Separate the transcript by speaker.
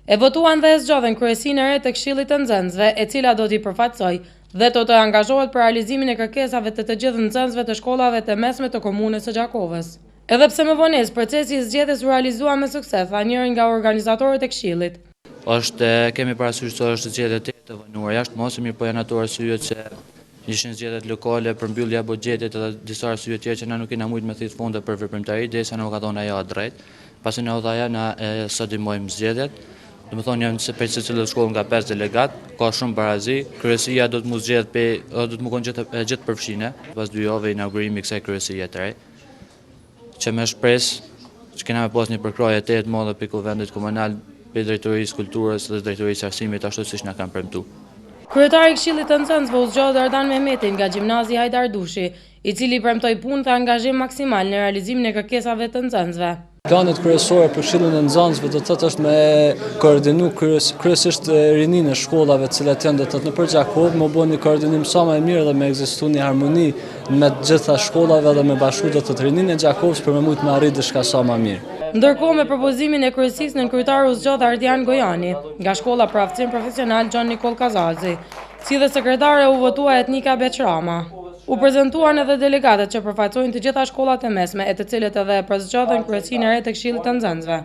Speaker 1: E votuan dhe e zgjodhen kryesinë e re të Këshillit të Nxënësve, e cila do t'i përfaqësojë dhe do të angazhohet për realizimin e kërkesave të gjithë nxënësve të shkollave të mesme të komunës së Gjakovës. Edhe pse më vonesë procesi i zgjedhjes u realizua me sukses, tha njëri nga organizatorët e Këshillit.
Speaker 2: Kemi parasysh se është zgjedhje të vonuar jashtëmos, mirë po janë ato arsyet se ishin zgjedhjet lokale për mbyllje buxhetit edhe disa arsye tjera që na nuk kena mujt me thith fonde për veprimtari, derisa na u ka dhënë ajo drejt. Pasi na u dha ajo, na sodimojmë zgjedhjet. Domethënë janë se për secilë shkollë nga 5 delegat, ka shumë barazi, kryesia do të mos do të më konë gjithë përfshine, pas 2 javëve inaugurimi i kësaj kryesie të re, që me shpresë që kena me pas një përkrahje të madhe për kuvendit komunal, për drejtorisë kulturës dhe drejtorisë arsimit, ashtu siç na kanë premtuar.
Speaker 1: Kryetari i Këshillit të Nxënësve u zgjodhi Ardan Mehmeti nga Gjimnazi Hajdar Dushi, i cili premtoi punë dhe angazhim maksimal në realizimin e kërkesave të nxënësve.
Speaker 3: Planet kryesore për Këshillin e Nxënësve do të thotë është me koordinu kryesisht rininë e shkollave të cilat janë do të thotë nëpër Gjakovë, më bën një koordinim sa më i mirë dhe me ekzistuar një harmoni me të gjitha shkollave dhe me bashku do të thotë rininë e Gjakovës për me mujt me arrit diçka sa më mirë.
Speaker 1: Ndërkohë me propozimin e kryesisë nën kryetar u zgjodh Ardian Gojani, nga shkolla për aftësim profesional Gjon Nikol Kazazi, si dhe sekretare u votua Etnika Beqrama. U prezantuan edhe delegatët që përfaqësojnë të gjitha shkollat e mesme, e të cilët edhe përzgjedhen kryesinë e re të Këshillit të Nxënësve.